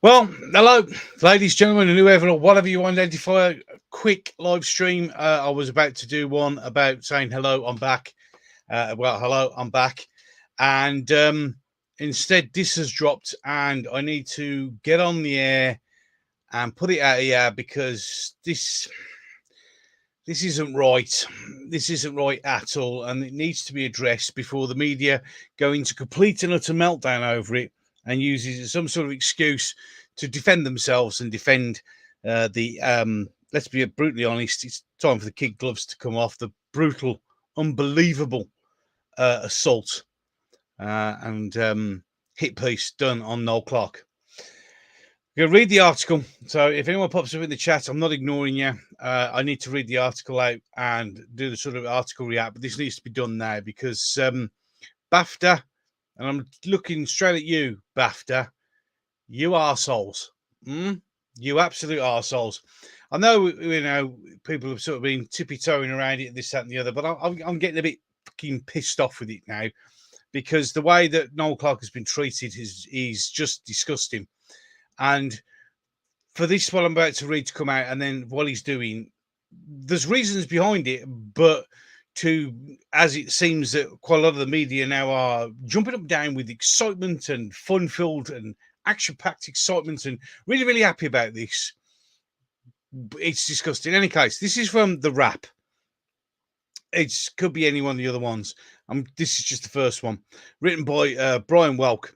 Well, hello, ladies, gentlemen, and whoever or whatever you identify. A quick live stream. I was about to do one about saying hello, I'm back. Hello, I'm back. And instead, this has dropped, and I need to get on the air and put it out here because this isn't right. This isn't right at all, and it needs to be addressed before the media go into complete and utter meltdown over it and uses it as some sort of excuse to defend themselves and defend the. Let's be brutally honest. It's time for the kid gloves to come off. The brutal, unbelievable assault and hit piece done on Noel Clarke. I'm going to read the article. So if anyone pops up in the chat, I'm not ignoring you. I need to read the article out and do the sort of article react, but this needs to be done now because BAFTA, and I'm looking straight at you, BAFTA, you arseholes. You absolute arseholes. I know, people have sort of been tippy-toeing around it, this, that, and the other, but I'm getting a bit fucking pissed off with it now because the way that Noel Clarke has been treated is just disgusting. And for this, what I'm about to read to come out, and then what he's doing, there's reasons behind it, but as it seems that quite a lot of the media now are jumping up and down with excitement and fun-filled and action-packed excitement and really, really happy about this. It's disgusting. In any case, this is from The Wrap. It could be any one of the other ones. This is just the first one, written by Brian Welk.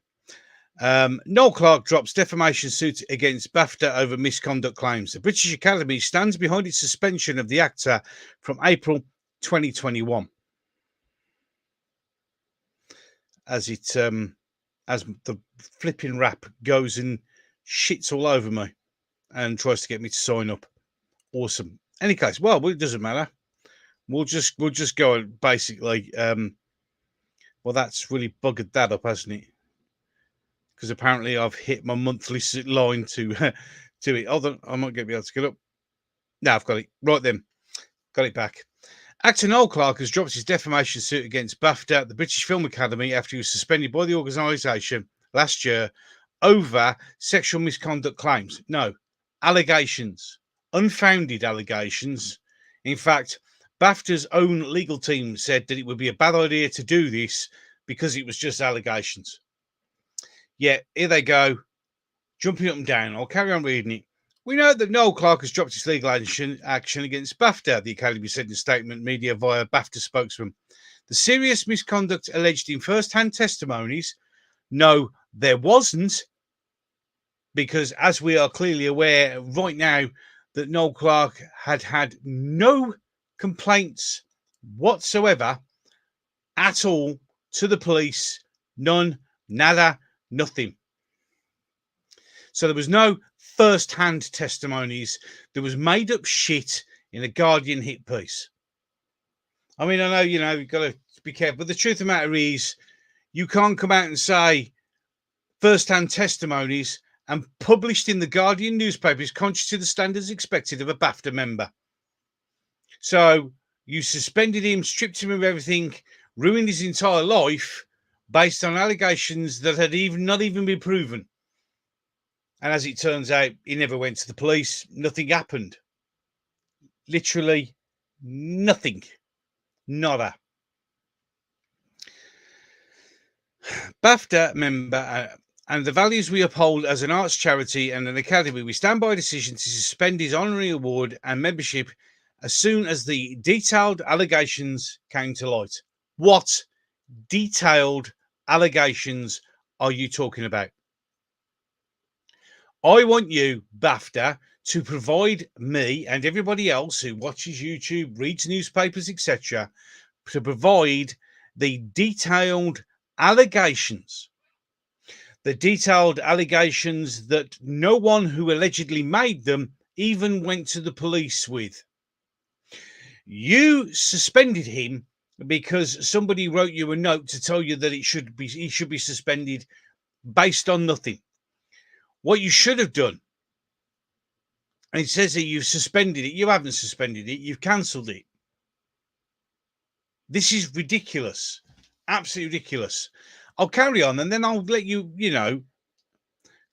Noel Clarke drops defamation suit against BAFTA over misconduct claims. The British Academy stands behind its suspension of the actor from April 2021. As the flipping rap goes and shits all over me and tries to get me to sign up. Awesome. Any case, well, it doesn't matter. We'll just go and basically. Well, that's really buggered that up, hasn't it? Because apparently I've hit my monthly line to it. Hold on, I might be able to get up. No, I've got it. Right then, got it back. Actor Noel Clarke has dropped his defamation suit against BAFTA, the British Film Academy, after he was suspended by the organisation last year over sexual misconduct claims. No, allegations, unfounded allegations. In fact, BAFTA's own legal team said that it would be a bad idea to do this because it was just allegations. Yet, here they go, jumping up and down. I'll carry on reading it. We know that Noel Clarke has dropped his legal action against BAFTA, the Academy said in a statement media via BAFTA spokesman. The serious misconduct alleged in first-hand testimonies, no, there wasn't, because as we are clearly aware right now that Noel Clarke had no complaints whatsoever at all to the police, none, nada, nothing. So there was no first-hand testimonies. There was made-up shit in a Guardian hit piece. I mean, I know, you've got to be careful, but the truth of the matter is you can't come out and say first-hand testimonies and published in the Guardian newspaper is contrary to the standards expected of a BAFTA member. So you suspended him, stripped him of everything, ruined his entire life based on allegations that had not even been proven. And as it turns out, he never went to the police. Nothing happened. Literally nothing. Nada. BAFTA member and the values we uphold as an arts charity and an academy, we stand by a decision to suspend his honorary award and membership as soon as the detailed allegations came to light. What detailed allegations are you talking about? I want you, BAFTA, to provide me and everybody else who watches YouTube, reads newspapers, etc., to provide the detailed allegations. The detailed allegations that no one who allegedly made them even went to the police with. You suspended him because somebody wrote you a note to tell you that he should be suspended based on nothing. What you should have done, and it says that you've suspended it. You haven't suspended it. You've cancelled it. This is ridiculous. Absolutely ridiculous. I'll carry on and then I'll let you,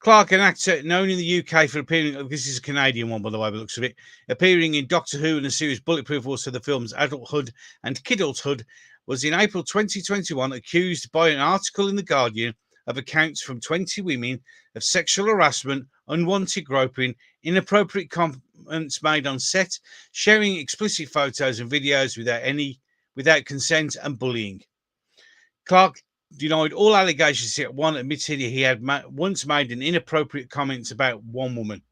Clarke, an actor known in the UK for appearing, this is a Canadian one by the way, by the looks of it, appearing in Doctor Who and the series Bulletproof, also the films Adulthood and Kidulthood, was in April 2021 accused by an article in The Guardian of accounts from 20 women of sexual harassment, unwanted groping, inappropriate comments made on set, sharing explicit photos and videos without consent, and bullying. Clarke denied all allegations, yet one admitted he had once made an inappropriate comment about one woman.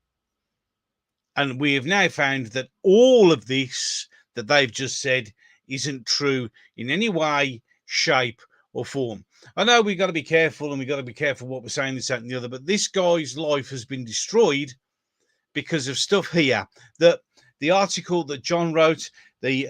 And we have now found that all of this that they've just said isn't true in any way, shape, or form. I know we've got to be careful, and we've got to be careful what we're saying, this, that, and the other, but this guy's life has been destroyed because of stuff here. That the article that John wrote, the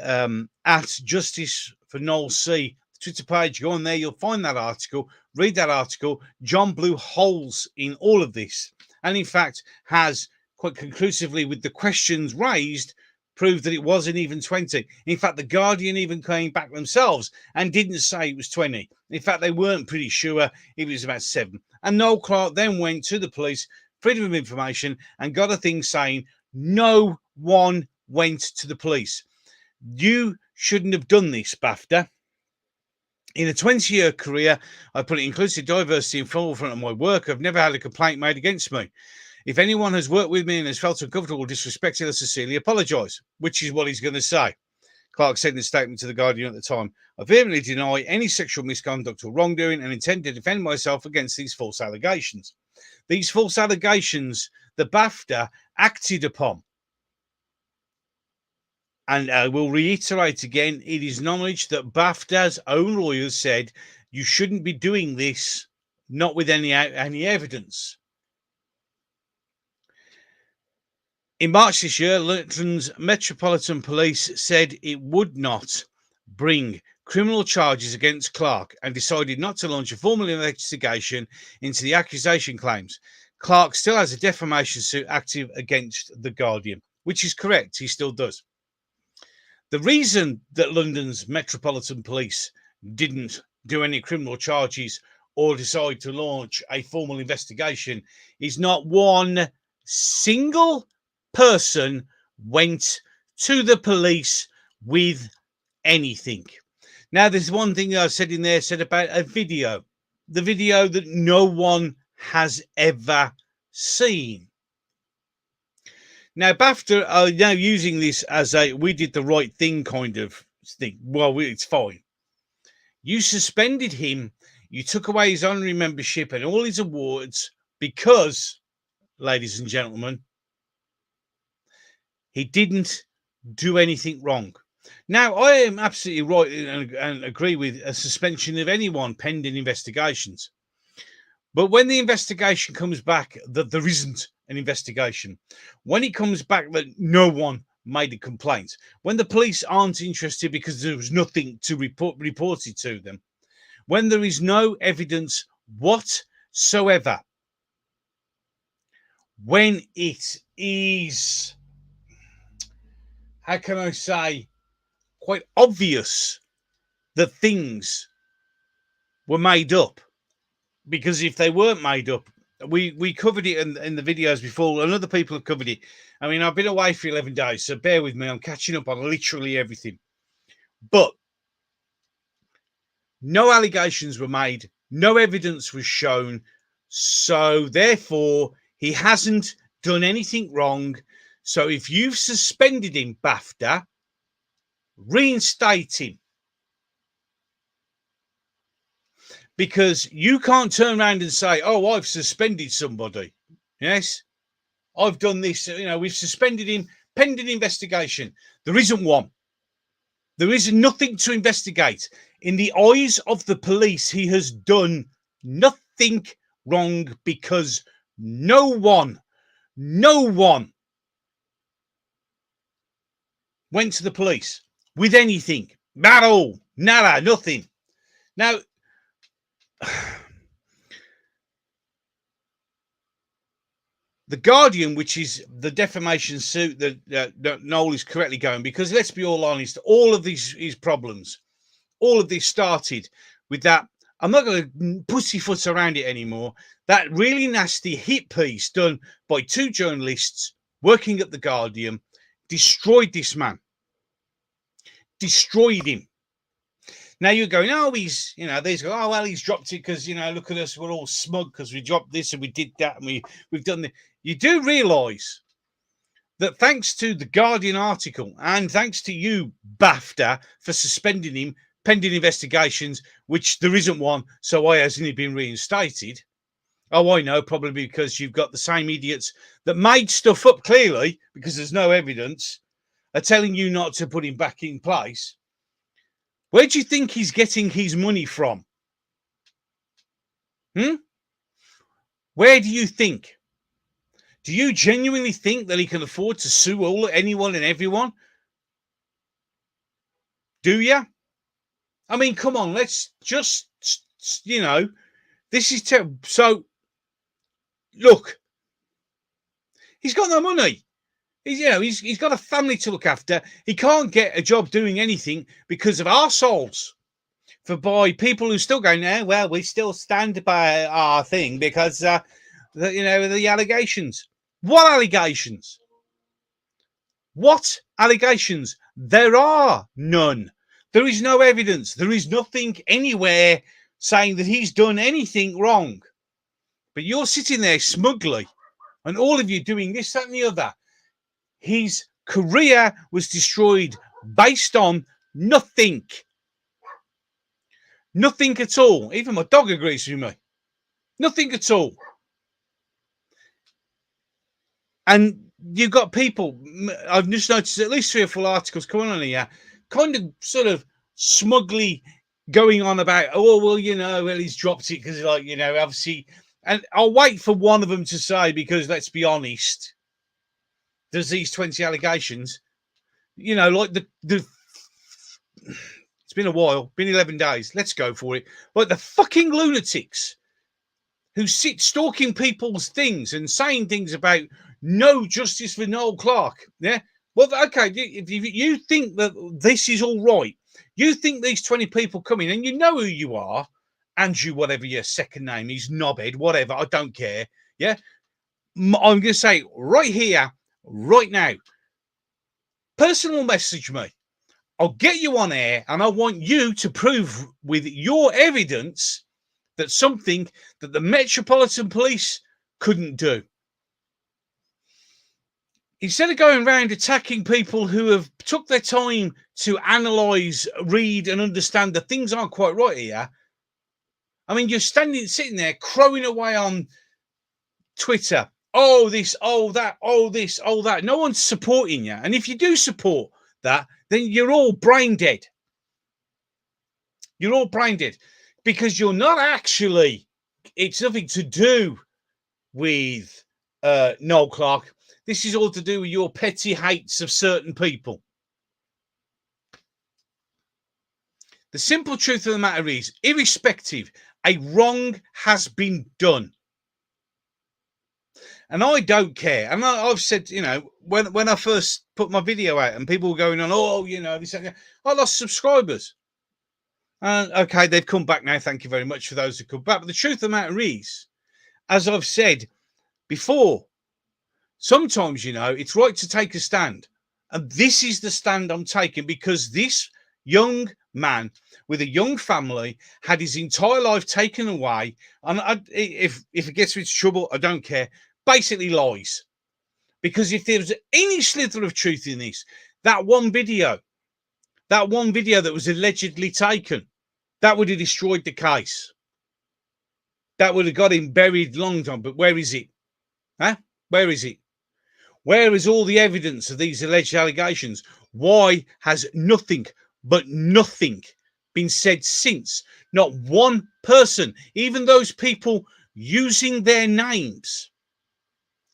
at Justice for Noel C. Twitter page, go on there, you'll find that article, read that article. John blew holes in all of this, and in fact has quite conclusively, with the questions raised, proved that it wasn't even 20. In fact, the Guardian even came back themselves and didn't say it was 20. In fact, they weren't pretty sure it was about 7. And Noel Clarke then went to the police, Freedom of Information, and got a thing saying no one went to the police. You shouldn't have done this, BAFTA. In a 20-year career, I put inclusive diversity in forefront of my work. I've never had a complaint made against me. If anyone has worked with me and has felt uncomfortable or disrespected, I sincerely apologise, which is what he's going to say. Clarke said in a statement to The Guardian at the time, I vehemently deny any sexual misconduct or wrongdoing and intend to defend myself against these false allegations. These false allegations, the BAFTA acted upon. And I will reiterate again, it is knowledge that BAFTA's own lawyers said you shouldn't be doing this, not with any evidence. In March this year, London's Metropolitan Police said it would not bring criminal charges against Clarke and decided not to launch a formal investigation into the accusation claims. Clarke still has a defamation suit active against The Guardian, which is correct, he still does. The reason that London's Metropolitan Police didn't do any criminal charges or decide to launch a formal investigation is not one single person went to the police with anything. Now, there's one thing that I said in there, said about a video, the video that no one has ever seen. Now, BAFTA are now using this as a we did the right thing kind of thing. Well, it's fine. You suspended him. You took away his honorary membership and all his awards because, ladies and gentlemen, he didn't do anything wrong. Now, I am absolutely right and agree with a suspension of anyone pending investigations. But when the investigation comes back that there isn't an investigation, when it comes back that no one made a complaint, when the police aren't interested because there was nothing to reported to them, when there is no evidence whatsoever, when it is, how can I say, quite obvious that things were made up. Because if they weren't made up, we covered it in the videos before, and other people have covered it. I mean, I've been away for 11 days, so bear with me. I'm catching up on literally everything. But no allegations were made. No evidence was shown. So, therefore, he hasn't done anything wrong. So, if you've suspended him, BAFTA, reinstate him. Because you can't turn around and say, oh, I've suspended somebody. Yes, I've done this. You know, we've suspended him pending investigation. There isn't one. There is nothing to investigate. In the eyes of the police, he has done nothing wrong because no one went to the police with anything at all. Nada, nothing. Now, The Guardian, which is the defamation suit that Noel is correctly going, because let's be all honest, all of these problems, all of this started with that I'm not going to pussyfoot around it anymore. That really nasty hit piece done by two journalists working at The Guardian destroyed this man. Destroyed him. Now you're going, oh, he's, these go, oh, well, he's dropped it because, look at us, we're all smug because we dropped this and we did that and we've done this. You do realise that thanks to the Guardian article and thanks to you, BAFTA, for suspending him pending investigations, which there isn't one, so why hasn't he been reinstated? Oh, I know, probably because you've got the same idiots that made stuff up clearly because there's no evidence are telling you not to put him back in place. Where do you think he's getting his money from? Where do you think? Do you genuinely think that he can afford to sue anyone and everyone? Do you? I mean, come on, let's just, this is terrible. So, look, he's got no money. He's got a family to look after. He can't get a job doing anything because of arseholes. By people who still go, no, well, we still stand by our thing because, the allegations. What allegations? What allegations? There are none. There is no evidence. There is nothing anywhere saying that he's done anything wrong. But you're sitting there smugly, and all of you doing this, that, and the other. His career was destroyed based on nothing. Nothing at all. Even my dog agrees with me. Nothing at all. And you've got people, I've just noticed at least 3 or 4 articles coming on here, kind of sort of smugly going on about, oh, well, he's dropped it because, obviously, and I'll wait for one of them to say, because let's be honest, there's these 20 allegations, like the it's been a while, been 11 days, let's go for it. Like the fucking lunatics who sit stalking people's things and saying things about no justice for Noel Clarke. Yeah. Well, okay, if you think that this is all right, you think these 20 people come in and you know who you are, Andrew, whatever your second name is, knobhead, whatever, I don't care. Yeah. I'm going to say right here, right now, personal message me. I'll get you on air and I want you to prove with your evidence that something that the Metropolitan Police couldn't do. Instead of going around attacking people who have took their time to analyse, read and understand that things aren't quite right here. I mean, you're sitting there crowing away on Twitter. Oh, this, oh, that, oh, this, oh, that. No one's supporting you. And if you do support that, then you're all brain dead. You're all brain dead because you're not actually, it's nothing to do with Noel Clarke. This is all to do with your petty hates of certain people. The simple truth of the matter is, irrespective, a wrong has been done. And I don't care. And I've said, when I first put my video out and people were going on, oh, this, I lost subscribers. Okay, they've come back now. Thank you very much for those who come back. But the truth of the matter is, as I've said before, sometimes, it's right to take a stand. And this is the stand I'm taking because this young man with a young family had his entire life taken away. And if it gets me into trouble, I don't care. Basically lies. Because if there was any slither of truth in this, that one video that was allegedly taken, that would have destroyed the case. That would have got him buried long time. But where is it? Huh? Where is it? Where is all the evidence of these alleged allegations? Why has nothing been said since? Not one person, even those people using their names,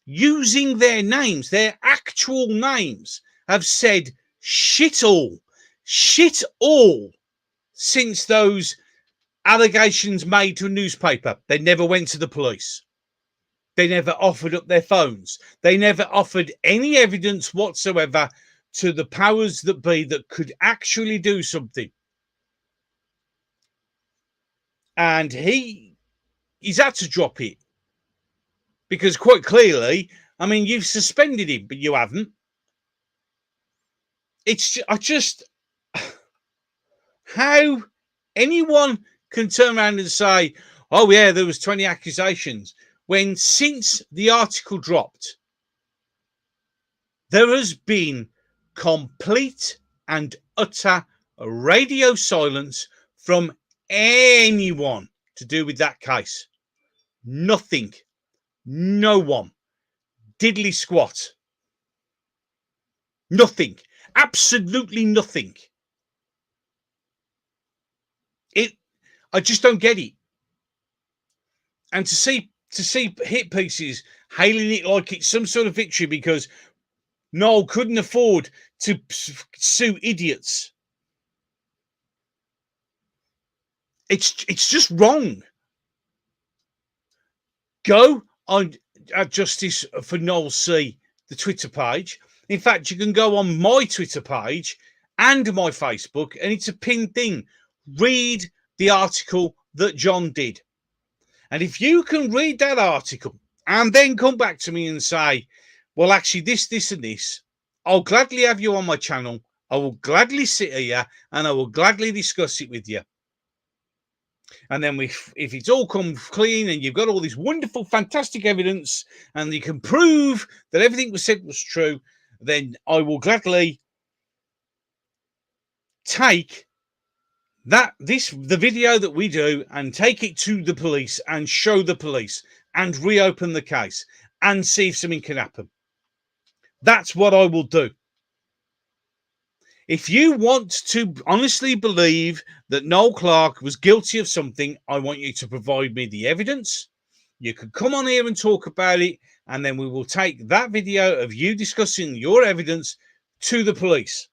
their actual names, have said shit all since those allegations made to a newspaper. They never went to the police. They never offered up their phones. They never offered any evidence whatsoever to the powers that be that could actually do something. And he's had to drop it because quite clearly, I mean, you've suspended him, but you haven't. I just, how anyone can turn around and say, oh yeah, there was 20 accusations, when since the article dropped, there has been complete and utter radio silence from anyone to do with that case. Nothing. No one. Diddly squat. Nothing. Absolutely nothing. I just don't get it. And to see hit pieces hailing it like it's some sort of victory because Noel couldn't afford to sue idiots. It's just wrong. Go on Justice for Noel C, the Twitter page. In fact, you can go on my Twitter page and my Facebook, and it's a pinned thing. Read the article that John did. And if you can read that article and then come back to me and say, well, actually, this, and this, I'll gladly have you on my channel. I will gladly sit here and I will gladly discuss it with you. And then if it's all come clean and you've got all this wonderful, fantastic evidence and you can prove that everything was said was true, then I will gladly take the video that we do and take it to the police and show the police and reopen the case and see if something can happen. That's what I will do. If you want to honestly believe that Noel Clarke was guilty of something, I want you to provide me the evidence. You can come on here and talk about it, and then we will take that video of you discussing your evidence to the police.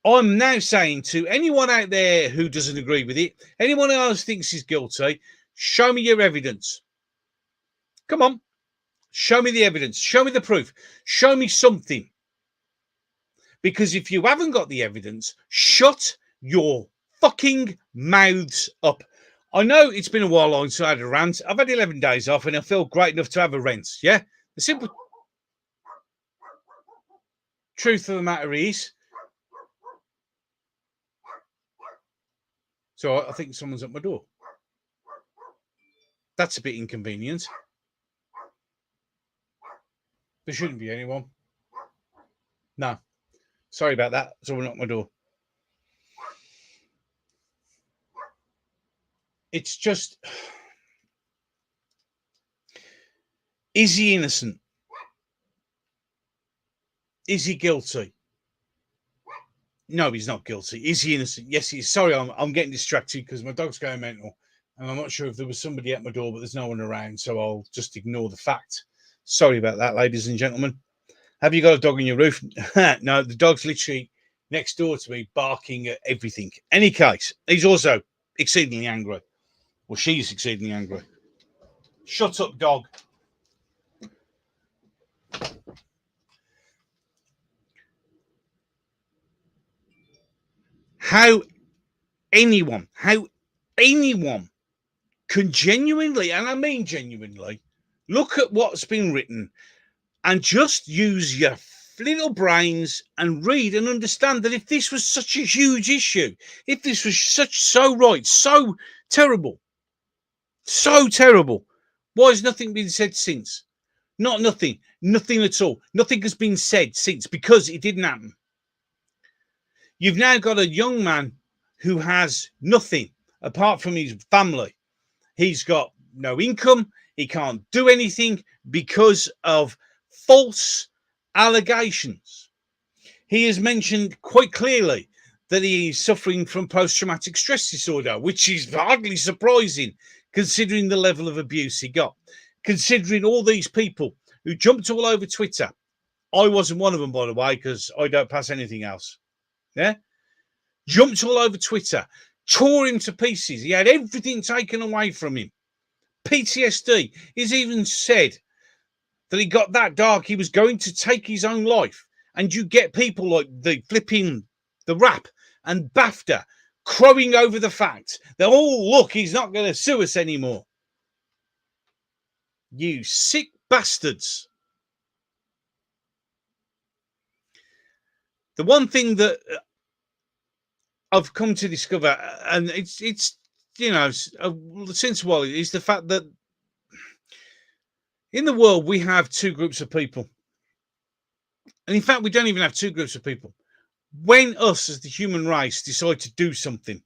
I'm now saying to anyone out there who doesn't agree with it, anyone else thinks he's guilty, show me your evidence. Come on. Show me the evidence. Show me the proof. Show me something. Because if you haven't got the evidence, shut your fucking mouths up. I know it's been a while since I had a rant. I've had 11 days off and I feel great enough to have a rant. Yeah? The simple truth of the matter is, so I think someone's at my door. That's a bit inconvenient. There shouldn't be anyone. No. Sorry about that. Someone at my door. It's just, is he innocent? Is he guilty? No, he's not guilty. Is he innocent? Yes, he is. Sorry, I'm getting distracted because my dog's going mental. And I'm not sure if there was somebody at my door, but there's no one around. So I'll just ignore the fact. Sorry about that, ladies and gentlemen. Have you got a dog on your roof? No, the dog's literally next door to me, barking at everything. Any case, he's also exceedingly angry. Well, she's exceedingly angry. Shut up, dog. How anyone can genuinely, and I mean genuinely, look at what's been written and just use your little brains and read and understand that if this was such a huge issue, if this was so right, so terrible, why has nothing been said since? Nothing at all. Nothing has been said since because it didn't happen. You've now got a young man who has nothing apart from his family. He's got no income. He can't do anything because of false allegations. He has mentioned quite clearly that he is suffering from post-traumatic stress disorder, which is hardly surprising considering the level of abuse he got, considering all these people who jumped all over Twitter. I wasn't one of them, by the way, because I don't pass anything else. Yeah? Jumped all over Twitter, tore him to pieces. He had everything taken away from him. PTSD. He's even said that he got that dark, he was going to take his own life. And you get people like the flipping the rap and BAFTA crowing over the fact that, oh, look, he's not going to sue us anymore. You sick bastards. The one thing that I've come to discover, and it's you know, since a while, is the fact that in the world we have two groups of people. And in fact, we don't even have two groups of people. When us as the human race decide to do something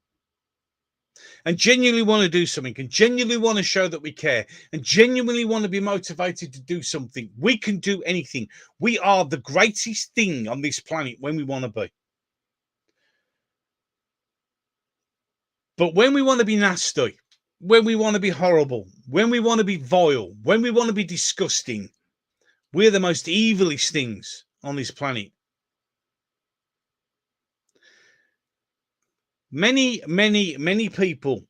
and genuinely want to do something and genuinely want to show that we care and genuinely want to be motivated to do something, we can do anything. We are the greatest thing on this planet when we want to be. But when we want to be nasty, when we want to be horrible, when we want to be vile, when we want to be disgusting, we're the most evilest things on this planet. Many people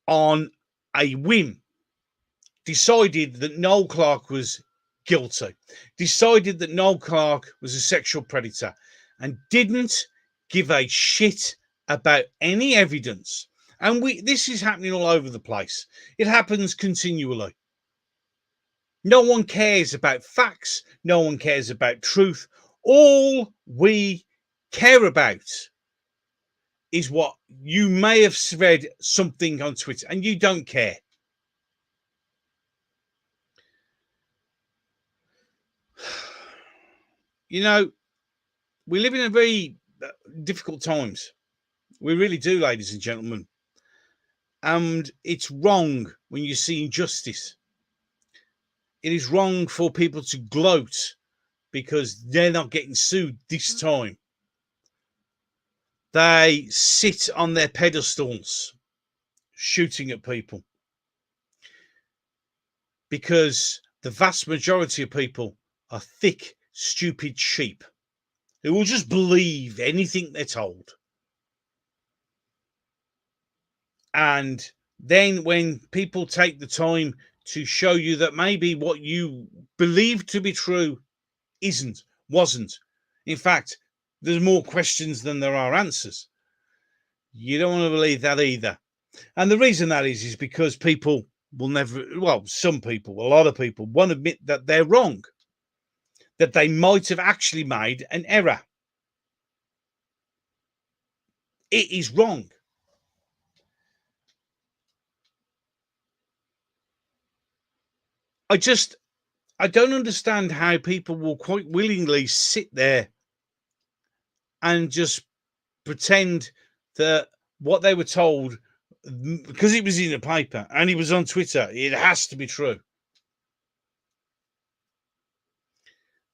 on a whim decided that Noel Clarke was guilty, decided that Noel Clarke was a sexual predator, and didn't give a shit about any evidence. And this is happening all over the place. It happens continually. No one cares about facts. No one cares about truth. All we care about is what you may have read something on Twitter and you don't care. You know, we live in a very difficult times. We really do, ladies and gentlemen. And it's wrong when you see injustice. It is wrong for people to gloat because they're not getting sued this time. They sit on their pedestals shooting at people because the vast majority of people are thick, stupid sheep who will just believe anything they're told. And then when people take the time to show you that maybe what you believe to be true wasn't. In fact, there's more questions than there are answers. You don't want to believe that either. And the reason that is because people will never, well, some people, a lot of people won't admit that they're wrong, that they might have actually made an error. It is wrong. I don't understand how people will quite willingly sit there and just pretend that what they were told, because it was in the paper and it was on Twitter, it has to be true.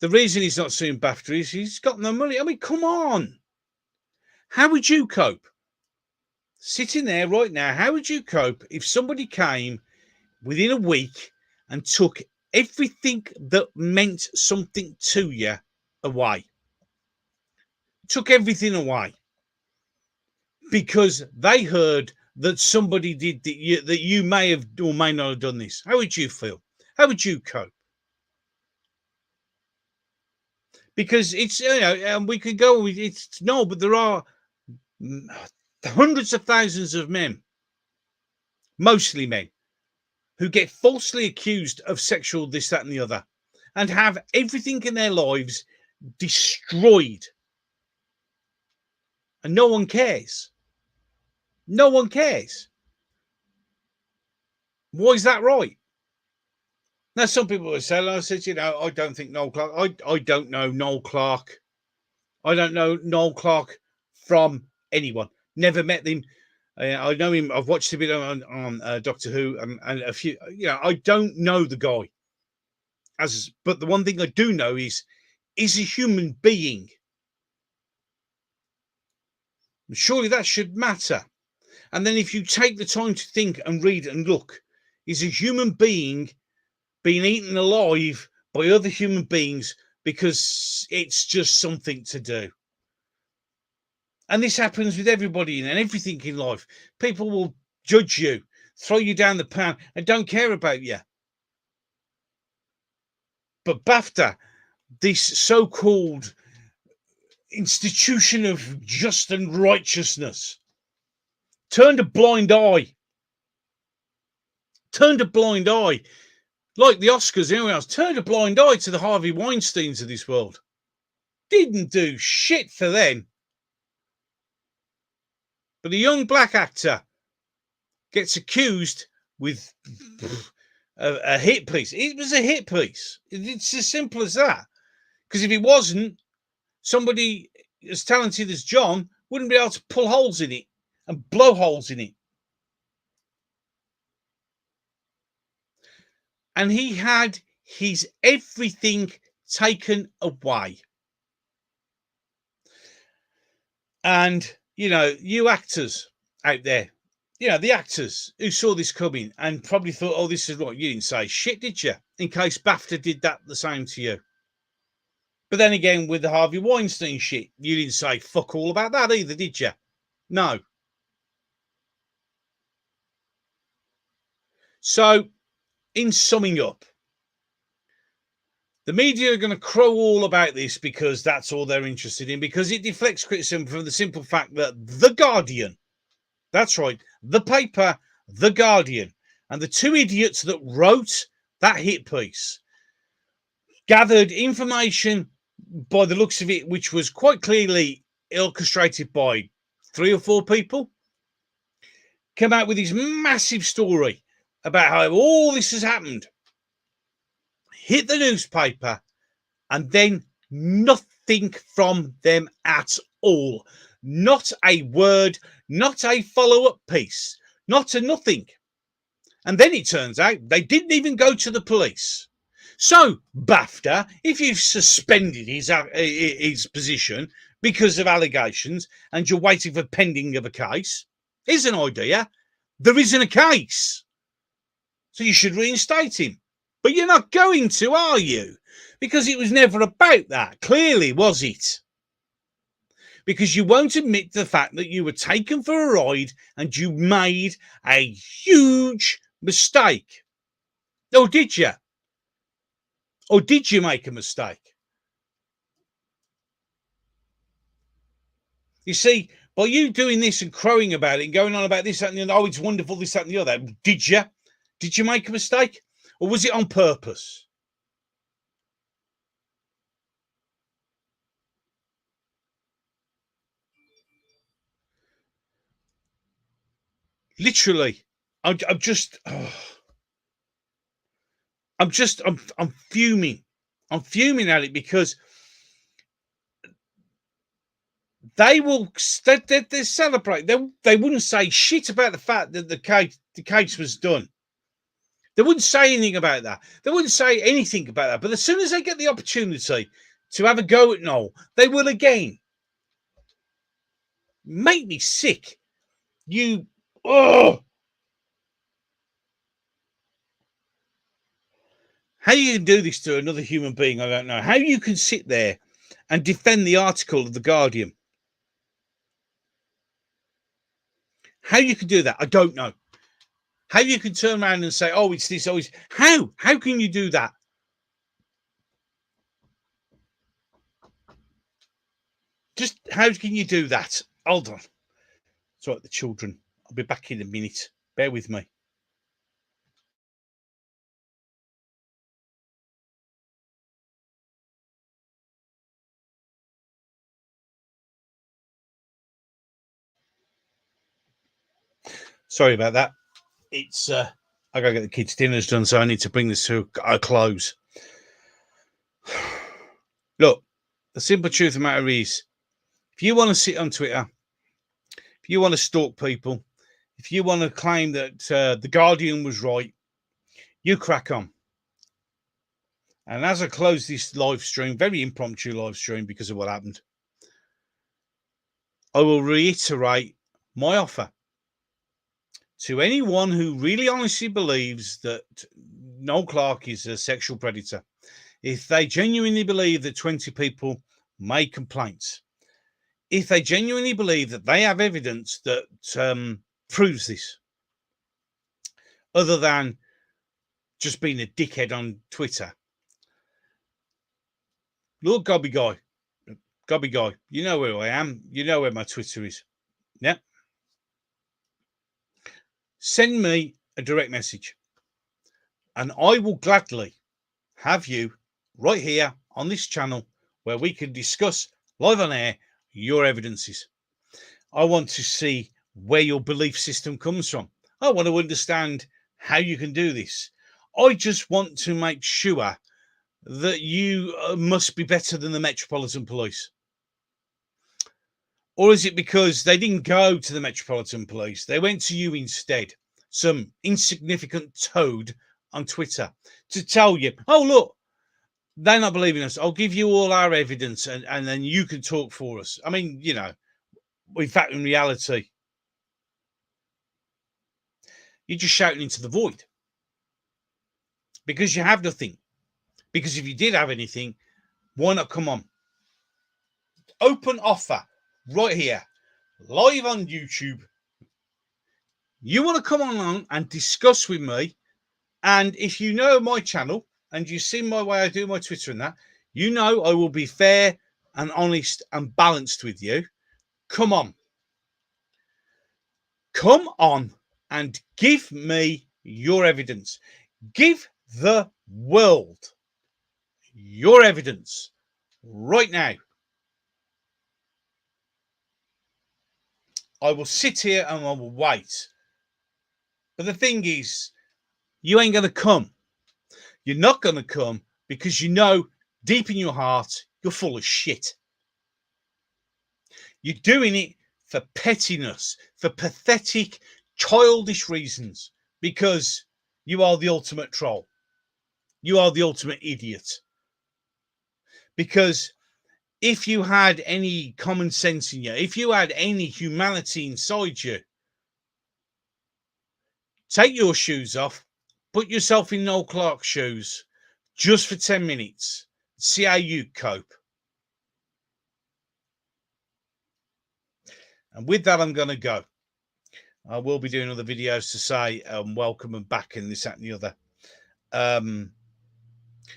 The reason he's not suing BAFTA is he's got no money. I mean, come on. How would you cope? Sitting there right now, how would you cope if somebody came within a week and took everything that meant something to you away? Took everything away because they heard that somebody did that you may have or may not have done this. How would you feel? How would you cope? Because it's, you know, and we could go, it's no, but there are hundreds of thousands of men, mostly men, who get falsely accused of sexual this, that, and the other, and have everything in their lives destroyed. And no one cares. No one cares. Why is that right? Now, some people will say, I said, you know, I don't think Noel Clarke, I don't know Noel Clarke. I don't know Noel Clarke from anyone. Never met him. I know him. I've watched a bit on Doctor Who and a few. You know, I don't know the guy. But the one thing I do know is a human being. Surely that should matter. And then if you take the time to think and read and look, is a human being being eaten alive by other human beings because it's just something to do? And this happens with everybody and everything in life. People will judge you, throw you down the pound, and don't care about you. But BAFTA, this so-called institution of just and righteousness turned a blind eye. Turned a blind eye. Like the Oscars, anyone else, turned a blind eye to the Harvey Weinsteins of this world. Didn't do shit for them. But a young black actor gets accused with a hit piece. It was a hit piece. It's as simple as that. Because if it wasn't, somebody as talented as John wouldn't be able to pull holes in it and blow holes in it. And he had his everything taken away. And, you actors out there, the actors who saw this coming and probably thought, oh, this is what you didn't say shit, did you? In case BAFTA did that the same to you. But then again, with the Harvey Weinstein shit, you didn't say fuck all about that either, did you? No. So, in summing up, the media are going to crow all about this because that's all they're interested in, because it deflects criticism from the simple fact that The Guardian, that's right, the paper, The Guardian, and the two idiots that wrote that hit piece gathered information by the looks of it, which was quite clearly orchestrated by 3 or 4 people, came out with this massive story about how all this has happened, hit the newspaper, and then nothing from them at all. Not a word, not a follow-up piece, not a nothing. And then it turns out they didn't even go to the police. So, BAFTA, if you've suspended his position because of allegations and you're waiting for pending of a case, here's an idea. There isn't a case. So you should reinstate him. But you're not going to, are you? Because it was never about that. Clearly, was it? Because you won't admit the fact that you were taken for a ride and you made a huge mistake. Or did you? Or did you make a mistake? You see, by you doing this and crowing about it and going on about this, that, and the other, oh, it's wonderful, this, that, and the other, did you? Did you make a mistake? Or was it on purpose? Literally, I'm fuming. I'm fuming at it because they celebrate. They wouldn't say shit about the fact that the case was done. They wouldn't say anything about that. They wouldn't say anything about that. But as soon as they get the opportunity to have a go at Noel, they will again. Make me sick. How you can do this to another human being, I don't know. How you can sit there and defend the article of The Guardian. How you can do that, I don't know. How you can turn around and say, oh, it's this, oh, it's... How? How can you do that? Just how can you do that? Hold on. It's all right, the children. I'll be back in a minute. Bear with me. Sorry about that. It's I gotta get the kids' dinners done, so I need to bring this to a close. Look, the simple truth of the matter is, if you want to sit on Twitter, if you want to stalk people, if you want to claim that The Guardian was right, you crack on. And as I close this live stream, very impromptu live stream because of what happened, I will reiterate my offer to anyone who really honestly believes that Noel Clarke is a sexual predator. If they genuinely believe that 20 people made complaints, if they genuinely believe that they have evidence that proves this, other than just being a dickhead on Twitter, Lord Gobby Guy, Gobby Guy. You know where I am. You know where my Twitter is. Yeah. Send me a direct message and I will gladly have you right here on this channel where we can discuss live on air your evidences. I want to see where your belief system comes from. I want to understand how you can do this. I just want to make sure that you must be better than the Metropolitan Police. Or is it because they didn't go to the Metropolitan Police? They went to you instead, some insignificant toad on Twitter, to tell you, oh, look, they're not believing us. I'll give you all our evidence and then you can talk for us. I mean, you know, in fact, in reality, you're just shouting into the void because you have nothing. Because if you did have anything, why not come on? Open offer right here, live on YouTube. You want to come on and discuss with me? And if you know my channel and you've seen my way I do my Twitter and that, you know I will be fair and honest and balanced with you. Come on. Come on and give me your evidence. Give the world your evidence right now. I will sit here and I will wait. But the thing is, you ain't going to come. You're not going to come because you know deep in your heart you're full of shit. You're doing it for pettiness, for pathetic, childish reasons, because you are the ultimate troll. You are the ultimate idiot. Because if you had any common sense in you, if you had any humanity inside you, take your shoes off, put yourself in Noel Clarke's shoes just for 10 minutes. See how you cope. And with that, I'm going to go. I will be doing other videos to say welcome and back and this, that, and the other.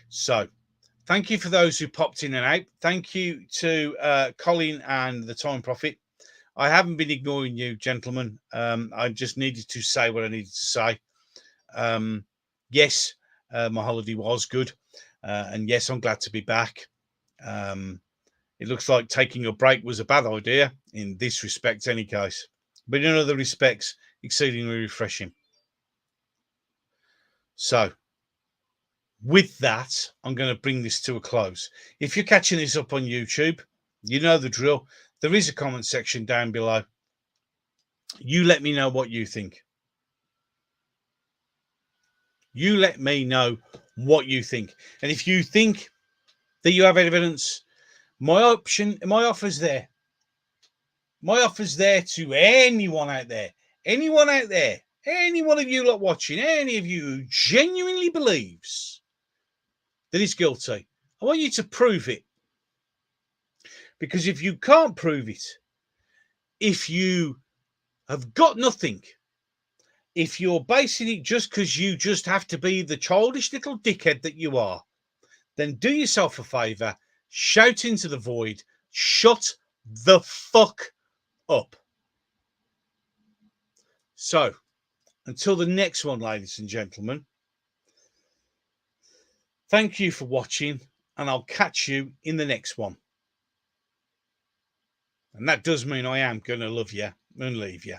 So thank you for those who popped in and out. Thank you to Colin and the Time Prophet. I haven't been ignoring you, gentlemen. I just needed to say what I needed to say. Yes, my holiday was good. And yes, I'm glad to be back. It looks like taking a break was a bad idea in this respect, any case. But in other respects, exceedingly refreshing. So, with that, I'm going to bring this to a close. If you're catching this up on YouTube, you know the drill. There is a comment section down below. You let me know what you think. You let me know what you think. And if you think that you have evidence, my offer's there. My offer's there to anyone out there. Anyone out there. Any one of you lot watching. Any of you who genuinely believes that he's guilty. I want you to prove it. Because if you can't prove it, if you have got nothing, if you're basing it just because you just have to be the childish little dickhead that you are, then do yourself a favour, shout into the void, shut the fuck up. So, until the next one, ladies and gentlemen, thank you for watching, and I'll catch you in the next one. And that does mean I am going to love you and leave you.